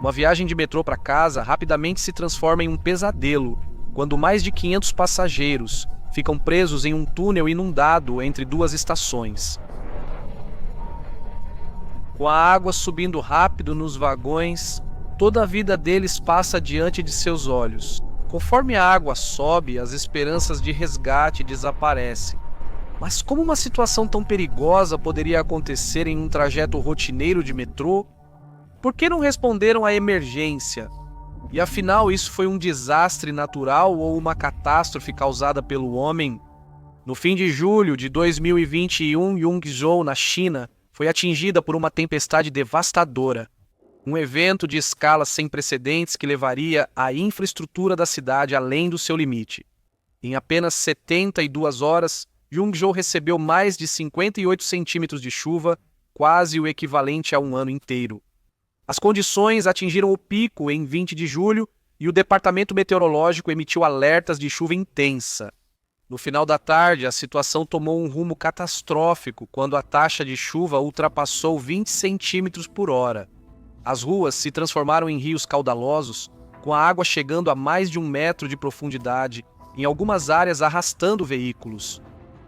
Uma viagem de metrô para casa rapidamente se transforma em um pesadelo, quando mais de 500 passageiros ficam presos em um túnel inundado entre duas estações. Com a água subindo rápido nos vagões, toda a vida deles passa diante de seus olhos. Conforme a água sobe, as esperanças de resgate desaparecem. Mas como uma situação tão perigosa poderia acontecer em um trajeto rotineiro de metrô? Por que não responderam à emergência? E afinal, isso foi um desastre natural ou uma catástrofe causada pelo homem? No fim de julho de 2021, Yongzhou, na China, foi atingida por uma tempestade devastadora. Um evento de escala sem precedentes que levaria a infraestrutura da cidade além do seu limite. Em apenas 72 horas, Yongzhou recebeu mais de 58 centímetros de chuva, quase o equivalente a um ano inteiro. As condições atingiram o pico em 20 de julho e o Departamento Meteorológico emitiu alertas de chuva intensa. No final da tarde, a situação tomou um rumo catastrófico quando a taxa de chuva ultrapassou 20 centímetros por hora. As ruas se transformaram em rios caudalosos, com a água chegando a mais de 1 metro de profundidade, em algumas áreas arrastando veículos.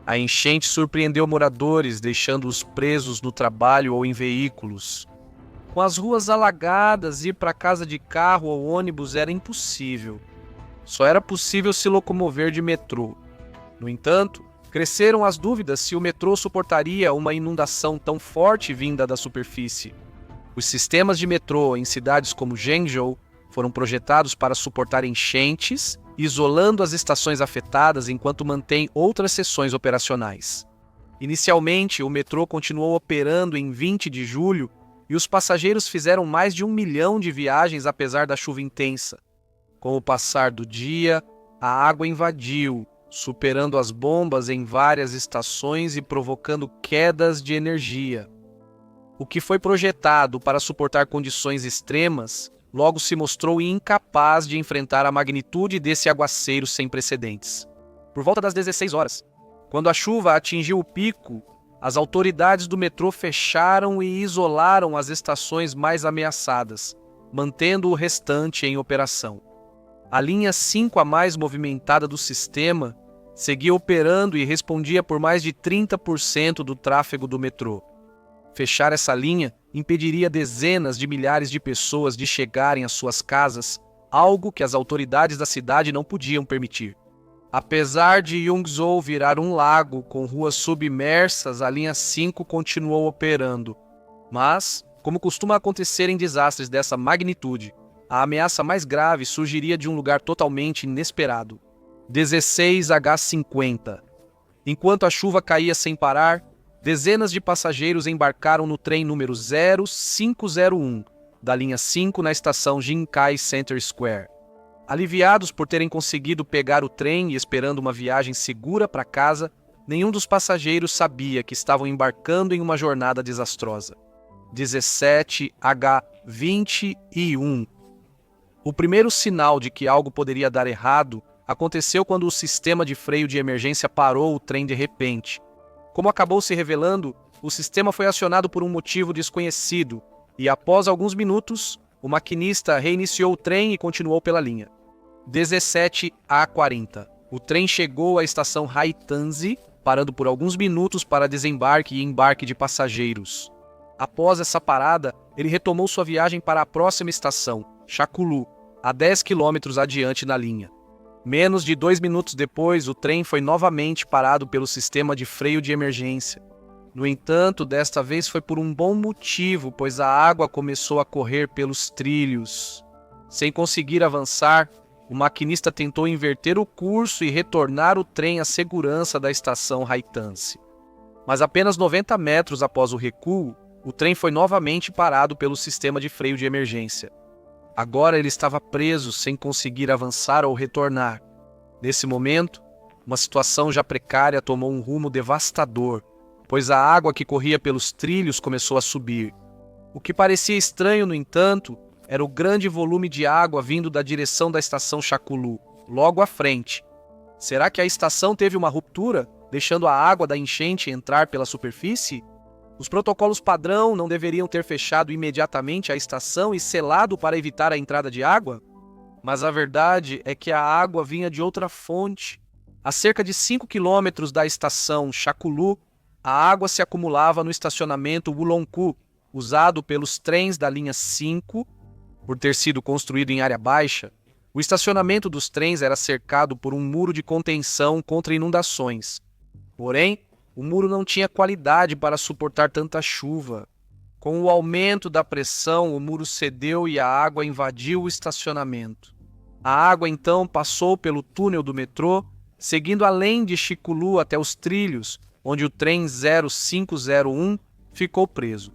A enchente surpreendeu moradores, deixando-os presos no trabalho ou em veículos. Com as ruas alagadas, ir para casa de carro ou ônibus era impossível. Só era possível se locomover de metrô. No entanto, cresceram as dúvidas se o metrô suportaria uma inundação tão forte vinda da superfície. Os sistemas de metrô em cidades como Zhengzhou foram projetados para suportar enchentes, isolando as estações afetadas enquanto mantém outras seções operacionais. Inicialmente, o metrô continuou operando em 20 de julho e os passageiros fizeram mais de 1 milhão de viagens apesar da chuva intensa. Com o passar do dia, a água invadiu, superando as bombas em várias estações e provocando quedas de energia. O que foi projetado para suportar condições extremas logo se mostrou incapaz de enfrentar a magnitude desse aguaceiro sem precedentes. Por volta das 16 horas, quando a chuva atingiu o pico, as autoridades do metrô fecharam e isolaram as estações mais ameaçadas, mantendo o restante em operação. A linha 5 a mais movimentada do sistema seguia operando e respondia por mais de 30% do tráfego do metrô. Fechar essa linha impediria dezenas de milhares de pessoas de chegarem às suas casas, algo que as autoridades da cidade não podiam permitir. Apesar de Yongzhou virar um lago com ruas submersas, a linha 5 continuou operando. Mas, como costuma acontecer em desastres dessa magnitude, a ameaça mais grave surgiria de um lugar totalmente inesperado. 16H50. Enquanto a chuva caía sem parar, dezenas de passageiros embarcaram no trem número 0501, da linha 5 na estação Jinkai Center Square. Aliviados por terem conseguido pegar o trem e esperando uma viagem segura para casa, nenhum dos passageiros sabia que estavam embarcando em uma jornada desastrosa. 17H21. O primeiro sinal de que algo poderia dar errado aconteceu quando o sistema de freio de emergência parou o trem de repente. Como acabou se revelando, o sistema foi acionado por um motivo desconhecido e, após alguns minutos, o maquinista reiniciou o trem e continuou pela linha. 17H40. O trem chegou à estação Haitanzi, parando por alguns minutos para desembarque e embarque de passageiros. Após essa parada, ele retomou sua viagem para a próxima estação, Chakulu, a 10 quilômetros adiante na linha. Menos de 2 minutos depois, o trem foi novamente parado pelo sistema de freio de emergência. No entanto, desta vez foi por um bom motivo, pois a água começou a correr pelos trilhos. Sem conseguir avançar, o maquinista tentou inverter o curso e retornar o trem à segurança da estação Haitanzi. Mas apenas 90 metros após o recuo, o trem foi novamente parado pelo sistema de freio de emergência. Agora ele estava preso sem conseguir avançar ou retornar. Nesse momento, uma situação já precária tomou um rumo devastador, pois a água que corria pelos trilhos começou a subir. O que parecia estranho, no entanto, era o grande volume de água vindo da direção da estação Chakulu, logo à frente. Será que a estação teve uma ruptura, deixando a água da enchente entrar pela superfície? Os protocolos padrão não deveriam ter fechado imediatamente a estação e selado para evitar a entrada de água? Mas a verdade é que a água vinha de outra fonte. A cerca de 5 quilômetros da estação Chaculu, a água se acumulava no estacionamento Wulongkou, usado pelos trens da linha 5, por ter sido construído em área baixa. O estacionamento dos trens era cercado por um muro de contenção contra inundações. Porém, o muro não tinha qualidade para suportar tanta chuva. Com o aumento da pressão, o muro cedeu e a água invadiu o estacionamento. A água então passou pelo túnel do metrô, seguindo além de Chiculu até os trilhos, onde o trem 0501 ficou preso.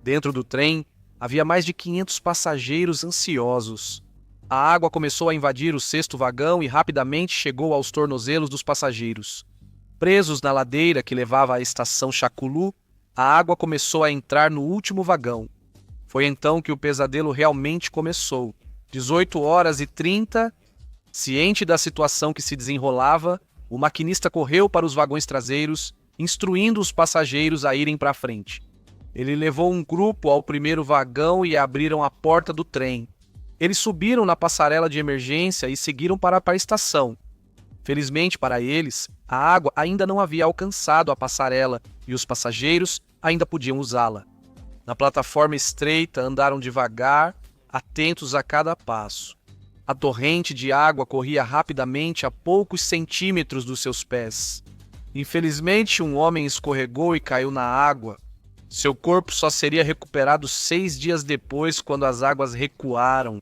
Dentro do trem, havia mais de 500 passageiros ansiosos. A água começou a invadir o sexto vagão e rapidamente chegou aos tornozelos dos passageiros. Presos na ladeira que levava à estação Chaculu, a água começou a entrar no último vagão. Foi então que o pesadelo realmente começou. 18h30, ciente da situação que se desenrolava, o maquinista correu para os vagões traseiros, instruindo os passageiros a irem para frente. Ele levou um grupo ao primeiro vagão e abriram a porta do trem. Eles subiram na passarela de emergência e seguiram para a estação. Felizmente para eles, a água ainda não havia alcançado a passarela e os passageiros ainda podiam usá-la. Na plataforma estreita andaram devagar, atentos a cada passo. A torrente de água corria rapidamente a poucos centímetros dos seus pés. Infelizmente, um homem escorregou e caiu na água. Seu corpo só seria recuperado 6 dias depois, quando as águas recuaram.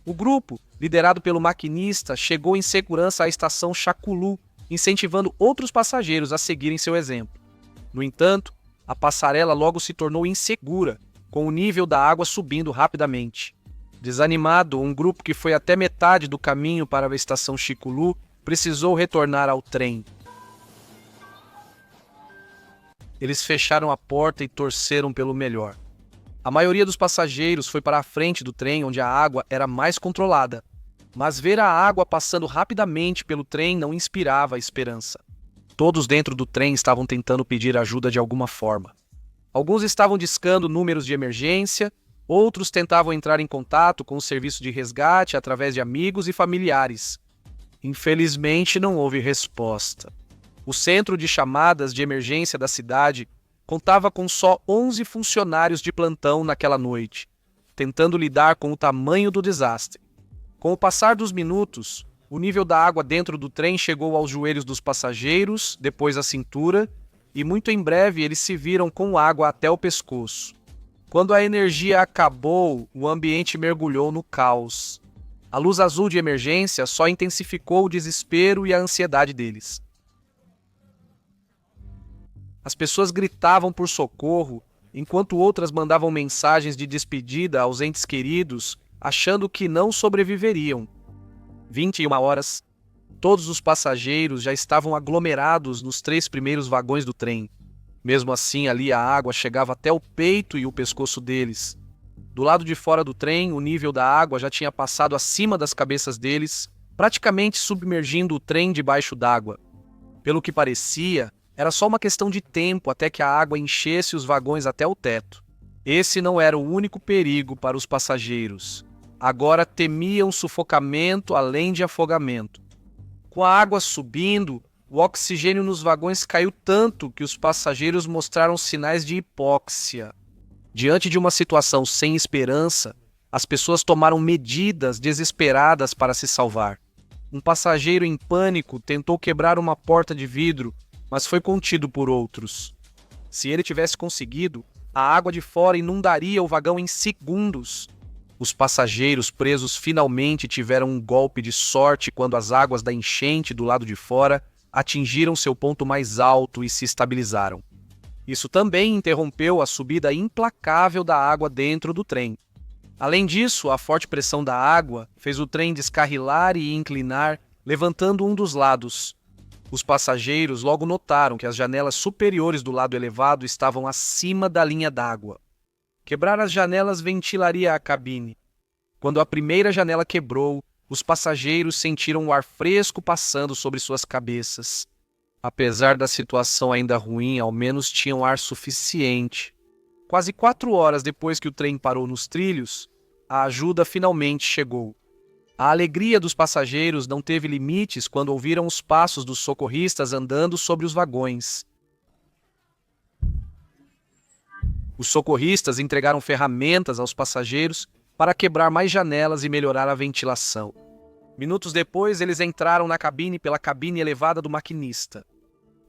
O grupo, liderado pelo maquinista, chegou em segurança à estação Chaculu, incentivando outros passageiros a seguirem seu exemplo. No entanto, a passarela logo se tornou insegura, com o nível da água subindo rapidamente. Desanimado, um grupo que foi até metade do caminho para a estação Chiculu precisou retornar ao trem. Eles fecharam a porta e torceram pelo melhor. A maioria dos passageiros foi para a frente do trem, onde a água era mais controlada. Mas ver a água passando rapidamente pelo trem não inspirava esperança. Todos dentro do trem estavam tentando pedir ajuda de alguma forma. Alguns estavam discando números de emergência, outros tentavam entrar em contato com o serviço de resgate através de amigos e familiares. Infelizmente, não houve resposta. O centro de chamadas de emergência da cidade contava com só 11 funcionários de plantão naquela noite, tentando lidar com o tamanho do desastre. Com o passar dos minutos, o nível da água dentro do trem chegou aos joelhos dos passageiros, depois à cintura, e muito em breve eles se viram com água até o pescoço. Quando a energia acabou, o ambiente mergulhou no caos. A luz azul de emergência só intensificou o desespero e a ansiedade deles. As pessoas gritavam por socorro, enquanto outras mandavam mensagens de despedida aos entes queridos, achando que não sobreviveriam. 21h, todos os passageiros já estavam aglomerados nos 3 primeiros vagões do trem. Mesmo assim, ali a água chegava até o peito e o pescoço deles. Do lado de fora do trem, o nível da água já tinha passado acima das cabeças deles, praticamente submergindo o trem debaixo d'água. Pelo que parecia, era só uma questão de tempo até que a água enchesse os vagões até o teto. Esse não era o único perigo para os passageiros. Agora temiam sufocamento além de afogamento. Com a água subindo, o oxigênio nos vagões caiu tanto que os passageiros mostraram sinais de hipóxia. Diante de uma situação sem esperança, as pessoas tomaram medidas desesperadas para se salvar. Um passageiro em pânico tentou quebrar uma porta de vidro, mas foi contido por outros. Se ele tivesse conseguido, a água de fora inundaria o vagão em segundos. Os passageiros presos finalmente tiveram um golpe de sorte quando as águas da enchente do lado de fora atingiram seu ponto mais alto e se estabilizaram. Isso também interrompeu a subida implacável da água dentro do trem. Além disso, a forte pressão da água fez o trem descarrilar e inclinar, levantando um dos lados. Os passageiros logo notaram que as janelas superiores do lado elevado estavam acima da linha d'água. Quebrar as janelas ventilaria a cabine. Quando a primeira janela quebrou, os passageiros sentiram o ar fresco passando sobre suas cabeças. Apesar da situação ainda ruim, ao menos tinham ar suficiente. Quase 4 horas depois que o trem parou nos trilhos, a ajuda finalmente chegou. A alegria dos passageiros não teve limites quando ouviram os passos dos socorristas andando sobre os vagões. Os socorristas entregaram ferramentas aos passageiros para quebrar mais janelas e melhorar a ventilação. Minutos depois, eles entraram na cabine pela cabine elevada do maquinista.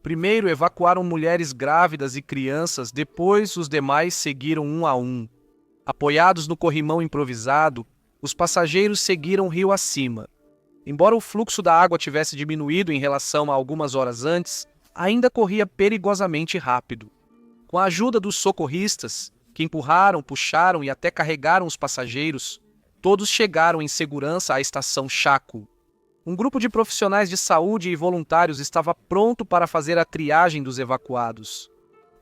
Primeiro evacuaram mulheres grávidas e crianças, depois os demais seguiram um a um. Apoiados no corrimão improvisado, os passageiros seguiram rio acima. Embora o fluxo da água tivesse diminuído em relação a algumas horas antes, ainda corria perigosamente rápido. Com a ajuda dos socorristas, que empurraram, puxaram e até carregaram os passageiros, todos chegaram em segurança à estação Chaco. Um grupo de profissionais de saúde e voluntários estava pronto para fazer a triagem dos evacuados.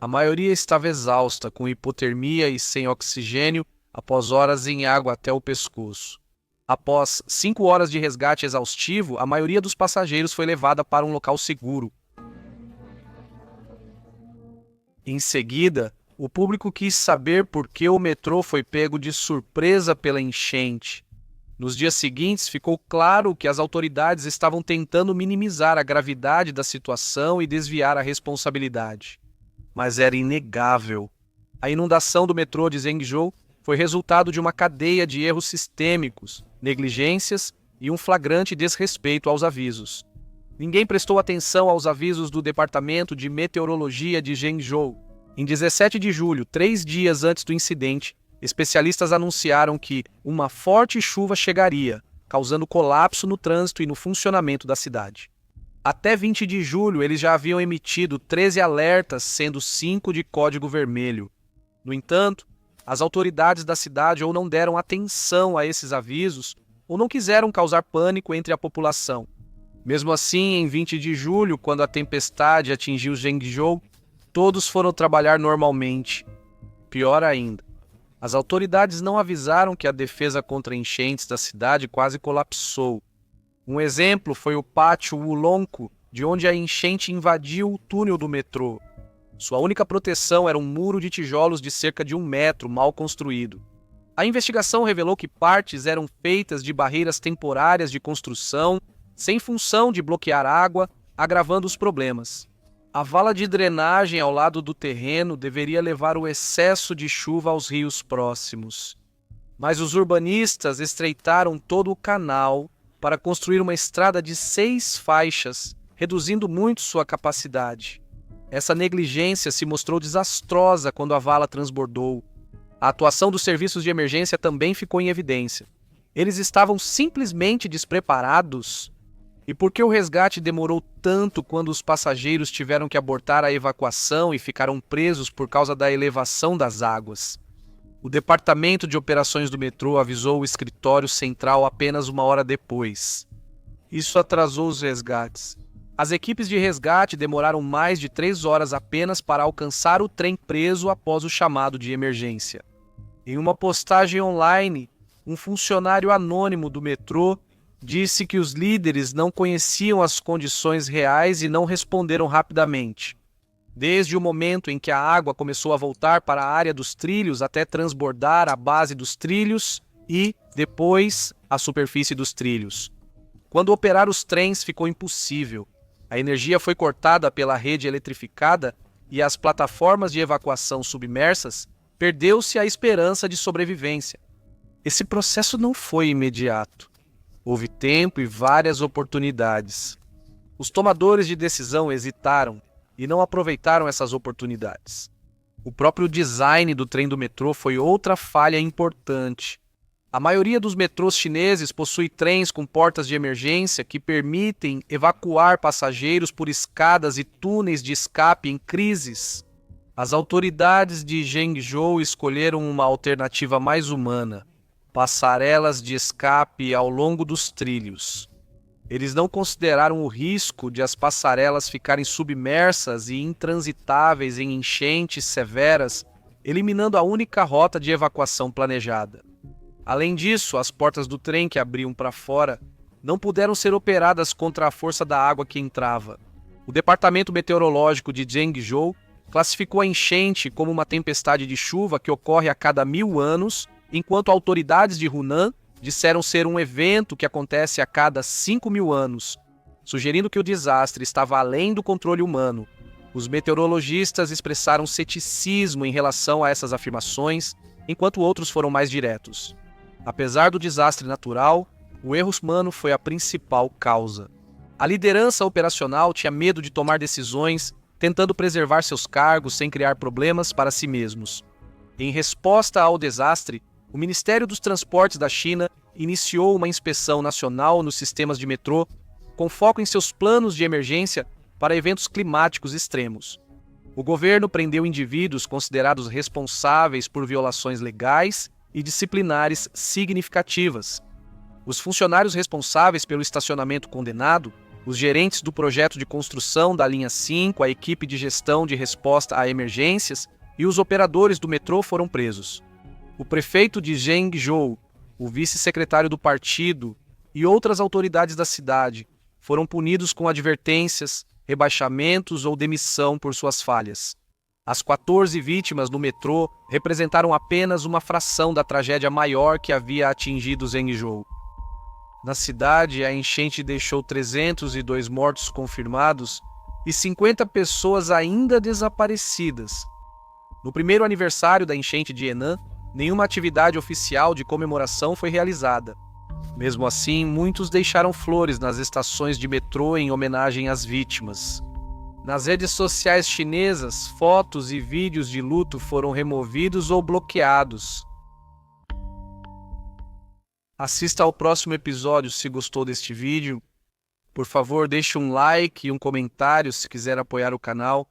A maioria estava exausta, com hipotermia e sem oxigênio, após horas em água até o pescoço. Após 5 horas de resgate exaustivo, a maioria dos passageiros foi levada para um local seguro. Em seguida, o público quis saber por que o metrô foi pego de surpresa pela enchente. Nos dias seguintes, ficou claro que as autoridades estavam tentando minimizar a gravidade da situação e desviar a responsabilidade. Mas era inegável. A inundação do metrô de Zhengzhou foi resultado de uma cadeia de erros sistêmicos, negligências e um flagrante desrespeito aos avisos. Ninguém prestou atenção aos avisos do Departamento de Meteorologia de Zhengzhou. Em 17 de julho, 3 dias antes do incidente, especialistas anunciaram que uma forte chuva chegaria, causando colapso no trânsito e no funcionamento da cidade. Até 20 de julho, eles já haviam emitido 13 alertas, sendo 5 de código vermelho. No entanto, as autoridades da cidade ou não deram atenção a esses avisos ou não quiseram causar pânico entre a população. Mesmo assim, em 20 de julho, quando a tempestade atingiu Zhengzhou, todos foram trabalhar normalmente. Pior ainda, as autoridades não avisaram que a defesa contra enchentes da cidade quase colapsou. Um exemplo foi o pátio Wulonco, de onde a enchente invadiu o túnel do metrô. Sua única proteção era um muro de tijolos de cerca de 1 metro, mal construído. A investigação revelou que partes eram feitas de barreiras temporárias de construção, sem função de bloquear água, agravando os problemas. A vala de drenagem ao lado do terreno deveria levar o excesso de chuva aos rios próximos. Mas os urbanistas estreitaram todo o canal para construir uma estrada de 6 faixas, reduzindo muito sua capacidade. Essa negligência se mostrou desastrosa quando a vala transbordou. A atuação dos serviços de emergência também ficou em evidência. Eles estavam simplesmente despreparados. E por que o resgate demorou tanto quando os passageiros tiveram que abortar a evacuação e ficaram presos por causa da elevação das águas? O Departamento de Operações do metrô avisou o escritório central apenas 1 hora depois. Isso atrasou os resgates. As equipes de resgate demoraram mais de 3 horas apenas para alcançar o trem preso após o chamado de emergência. Em uma postagem online, um funcionário anônimo do metrô disse que os líderes não conheciam as condições reais e não responderam rapidamente. Desde o momento em que a água começou a voltar para a área dos trilhos até transbordar a base dos trilhos e, depois, a superfície dos trilhos. Quando operar os trens ficou impossível. A energia foi cortada pela rede eletrificada e as plataformas de evacuação submersas, perdeu-se a esperança de sobrevivência. Esse processo não foi imediato. Houve tempo e várias oportunidades. Os tomadores de decisão hesitaram e não aproveitaram essas oportunidades. O próprio design do trem do metrô foi outra falha importante. A maioria dos metrôs chineses possui trens com portas de emergência que permitem evacuar passageiros por escadas e túneis de escape em crises. As autoridades de Zhengzhou escolheram uma alternativa mais humana: passarelas de escape ao longo dos trilhos. Eles não consideraram o risco de as passarelas ficarem submersas e intransitáveis em enchentes severas, eliminando a única rota de evacuação planejada. Além disso, as portas do trem que abriam para fora não puderam ser operadas contra a força da água que entrava. O Departamento Meteorológico de Zhengzhou classificou a enchente como uma tempestade de chuva que ocorre a cada 1000 anos, enquanto autoridades de Hunan disseram ser um evento que acontece a cada 5.000 anos, sugerindo que o desastre estava além do controle humano. Os meteorologistas expressaram ceticismo em relação a essas afirmações, enquanto outros foram mais diretos. Apesar do desastre natural, o erro humano foi a principal causa. A liderança operacional tinha medo de tomar decisões, tentando preservar seus cargos sem criar problemas para si mesmos. Em resposta ao desastre, o Ministério dos Transportes da China iniciou uma inspeção nacional nos sistemas de metrô, com foco em seus planos de emergência para eventos climáticos extremos. O governo prendeu indivíduos considerados responsáveis por violações legais e disciplinares significativas. Os funcionários responsáveis pelo estacionamento condenado, os gerentes do projeto de construção da linha 5, a equipe de gestão de resposta a emergências e os operadores do metrô foram presos. O prefeito de Zhengzhou, o vice-secretário do partido e outras autoridades da cidade foram punidos com advertências, rebaixamentos ou demissão por suas falhas. As 14 vítimas no metrô representaram apenas uma fração da tragédia maior que havia atingido Zhengzhou. Na cidade, a enchente deixou 302 mortos confirmados e 50 pessoas ainda desaparecidas. No primeiro aniversário da enchente de Henan, nenhuma atividade oficial de comemoração foi realizada. Mesmo assim, muitos deixaram flores nas estações de metrô em homenagem às vítimas. Nas redes sociais chinesas, fotos e vídeos de luto foram removidos ou bloqueados. Assista ao próximo episódio se gostou deste vídeo. Por favor, deixe um like e um comentário se quiser apoiar o canal.